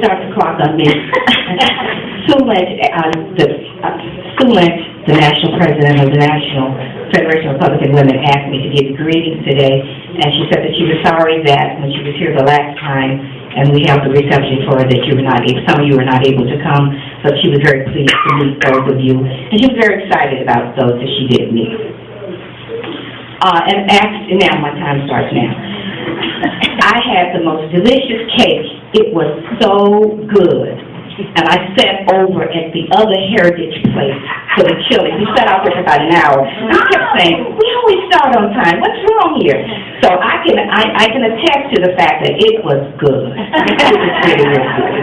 start the clock on me. Sue Lynch, the national president of the National Federation of Republican Women, asked me to give greetings today, and she said that she was sorry that when she was here the last time, and we held the reception for her, that you were not able, some of you were not able to come, so she was very pleased to meet those of you, and she was very excited about those that she did meet. And now my time starts now. I had the most delicious cake. It was so good. And I sat over at the other heritage place for the chili. We sat out there for about an hour. And I kept saying, we always start on time. What's wrong here? So I can attest to the fact that it was good. It was really, really good.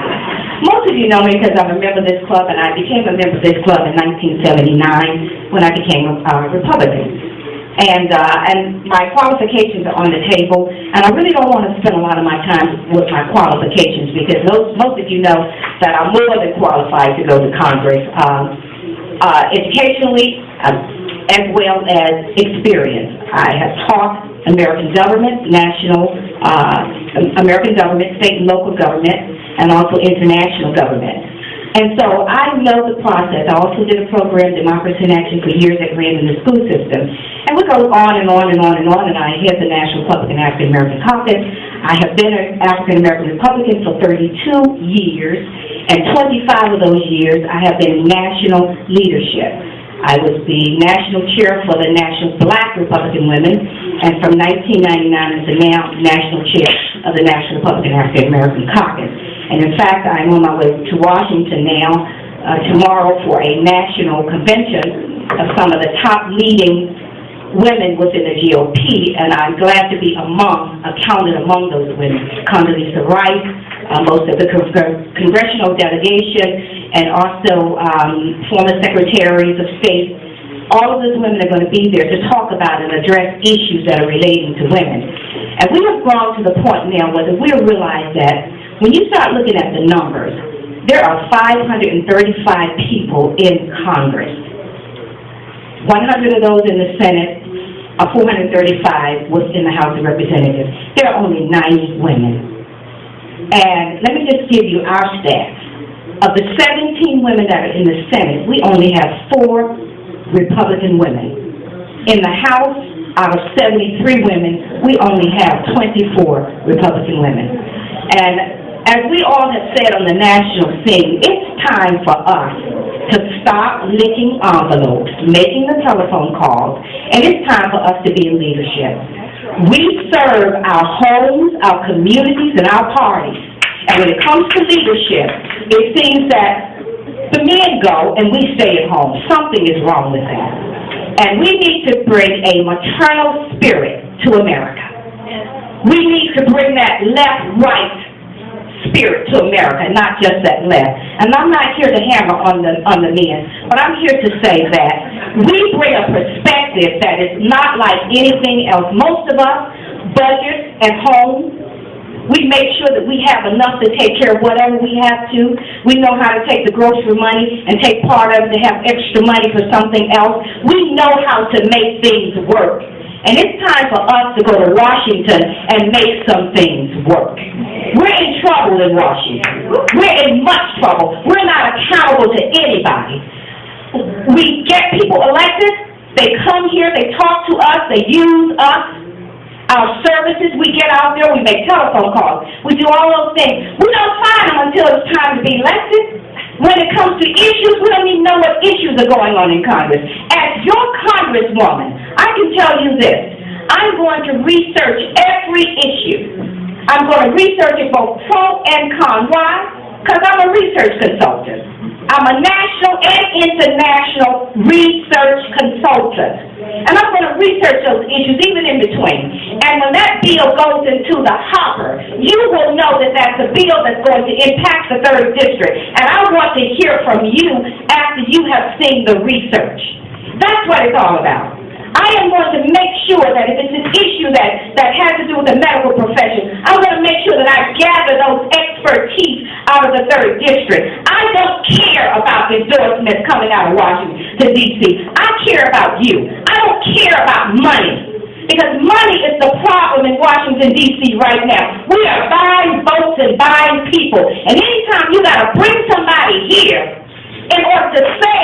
Most of you know me because I'm a member of this club, and I became a member of this club in 1979 when I became a Republican. And my qualifications are on the table, and I really don't want to spend a lot of my time with my qualifications because most of you know that I'm more than qualified to go to Congress, educationally as well as experience. I have taught American government, American government, state and local government, and also international government. And so I know the process. I also did a program, Democracy in Action, for years that ran in the school system. And we go on and on and on and on, and I head the National Republican African American Caucus. I have been an African American Republican for 32 years, and 25 of those years I have been in national leadership. I was the national chair for the National Black Republican Women, and from 1999 until now, national chair of the National Republican African American Caucus. And in fact, I'm on my way to Washington now, tomorrow for a national convention of some of the top leading women within the GOP, and I'm glad to be counted among those women. Condoleezza Rice, most of the congressional delegation, and also former secretaries of state. All of those women are going to be there to talk about and address issues that are relating to women. And we have grown to the point now where we realize that when you start looking at the numbers, there are 535 people in Congress. 100 of those in the Senate, 435 was in the House of Representatives. There are only 90 women. And let me just give you our stats. Of the 17 women that are in the Senate, we only have 4 Republican women. In the House, out of 73 women, we only have 24 Republican women. And as we all have said on the national scene, it's time for us to stop licking envelopes, making the telephone calls, and it's time for us to be in leadership. We serve our homes, our communities, and our parties. And when it comes to leadership, it seems that the men go and we stay at home. Something is wrong with that. And we need to bring a maternal spirit to America. We need to bring that left-right spirit to America, not just that left. And I'm not here to hammer on the men, but I'm here to say that we bring a perspective that is not like anything else. Most of us budget at home. We make sure that we have enough to take care of whatever we have to. We know how to take the grocery money and take part of it to have extra money for something else. We know how to make things work. And it's time for us to go to Washington and make some things work. We're in trouble in Washington. We're in much trouble. We're not accountable to anybody. We get people elected. They come here. They talk to us. They use us. Our services, we get out there. We make telephone calls. We do all those things. We don't find them until it's time to be elected. When it comes to issues, we don't even know what issues are going on in Congress. As your congresswoman, I can tell you this. I'm going to research every issue. I'm going to research it both pro and con. Why? Because I'm a research consultant. I'm a national and international research consultant. And I'm going to research those issues even in between. And when that bill goes into the hopper, you will know that that's a bill that's going to impact the 3rd District. And I want to hear from you after you have seen the research. That's what it's all about. I am going to make sure that if it's an issue that has to do with the medical profession, I'm going to make sure that I gather those expertise out of the 3rd District. I don't care about endorsements coming out of Washington, D.C. I care about you. I don't care about money. Because money is the problem in Washington, D.C. right now. We are buying votes and buying people. people. And anytime you got to bring somebody here in order to say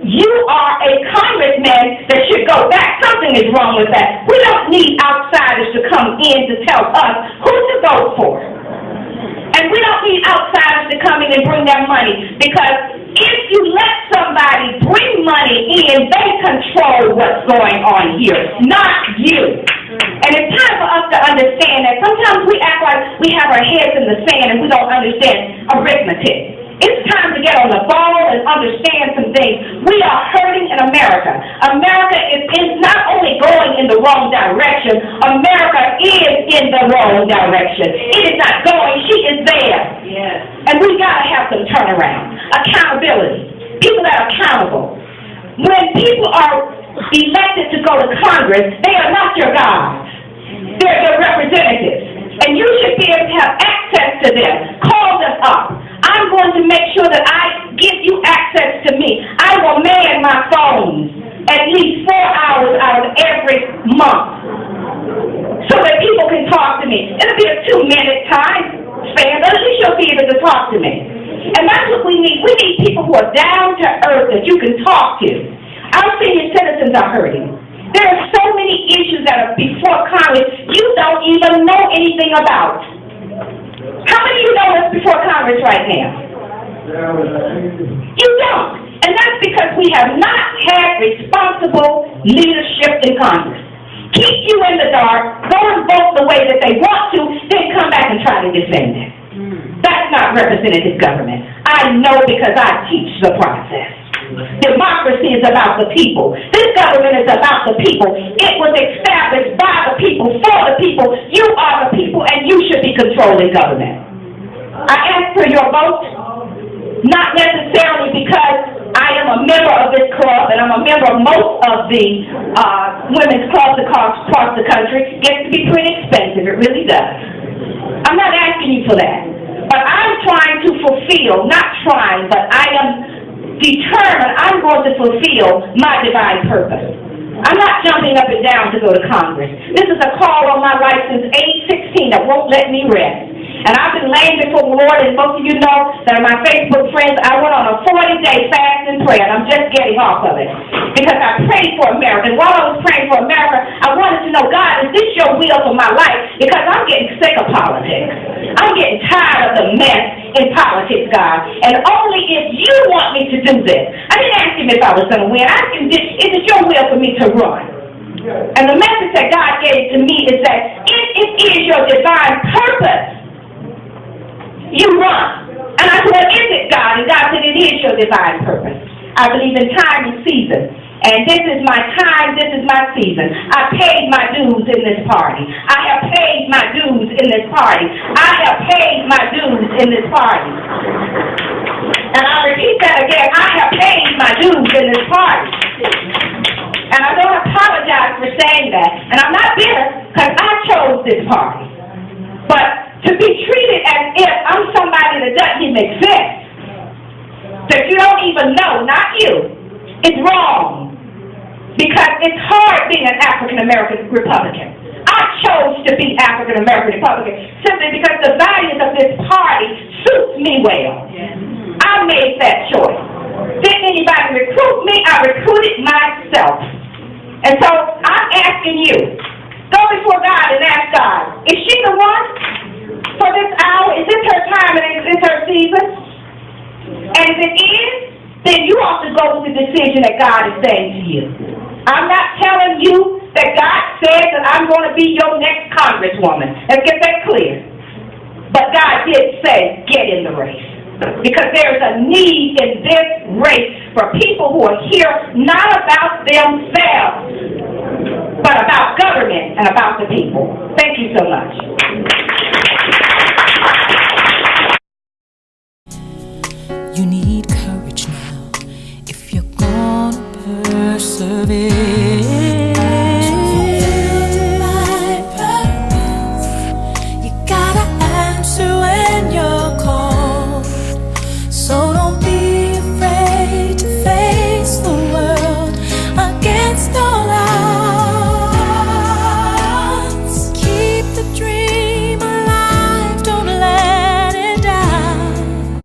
you are a congressman that should go back, something is wrong with that. We don't need outsiders to come in to tell us who to vote for. And we don't need outsiders to come in and bring their money, because if you let somebody bring money in, they control what's going on here, not you. And it's time for us to understand that sometimes we act like we have our heads in the sand and we don't understand arithmetic. It's time to get on the ball and understand some things. We are hurting in America. America is not only going in the wrong direction, America is in the wrong direction. It is not going, she is there. Yes. And we got to have some turnaround. Accountability. People that are accountable. When people are elected to go to Congress, they are not your gods. They're your representatives. And you should be able to have access to them. Call them up. I'm going to make sure that I give you access to me. I will man my phones at least 4 hours out of every month so that people can talk to me. It'll be a 2-minute time span, but at least you'll be able to talk to me. And that's what we need. We need people who are down to earth that you can talk to. Our senior citizens are hurting. There are so many issues that are before Congress you don't even know anything about. How many of you know what's before Congress right now? You don't. And that's because we have not had responsible leadership in Congress. Keep you in the dark, go and vote the way that they want to, then come back and try to defend it. That's not representative government. I know because I teach the process. Democracy is about the people. This government is about the people. It was established by the people, for the people. You are the people, and you should be controlling government. I ask for your vote, not necessarily because I am a member of this club, and I'm a member of most of the women's clubs across the country. It gets to be pretty expensive. It really does. I'm not asking you for that. But I'm trying to fulfill, not trying, but I am determined I'm going to fulfill my divine purpose. I'm not jumping up and down to go to Congress. This is a call on my life since age 16 that won't let me rest. And I've been laying before the Lord, and most of you know that are my Facebook friends, I went on a 40-day fast and prayer, and I'm just getting off of it. Because I prayed for America. And while I was praying for America, I wanted to know, God, is this your will for my life? Because I'm getting sick of politics. I'm getting tired of the mess in politics, God. And only if you want me to do this. I didn't ask him if I was going to win. I asked him, is it your will for me to run? And the message that God gave to me is that if it is your divine purpose, you run. And I said, what is it, God? And God said, it is your divine purpose. I believe in time and season. And this is my time, this is my season. I paid my dues in this party. I have paid my dues in this party. I have paid my dues in this party. And I repeat that again, I have paid my dues in this party. And I don't apologize for saying that. And I'm not bitter, because I chose this party. But to be treated as if I'm somebody that doesn't even exist, that you don't even know, not you, it's wrong. Because it's hard being an African-American Republican. I chose to be African-American Republican simply because the values of this party suits me well. I made that choice. Didn't anybody recruit me? I recruited myself. And so I'm asking you, go before God and ask God, is she the one for this hour? Is this her time and is this her season? And if it is, then you ought to go with the decision that God is saying to you. I'm not telling you that God says that I'm going to be your next congresswoman. Let's get that clear. But God did say, get in the race. Because there's a need in this race for people who are here not about themselves, but about government and about the people. Thank you so much. You need courage now if you're gonna persevere.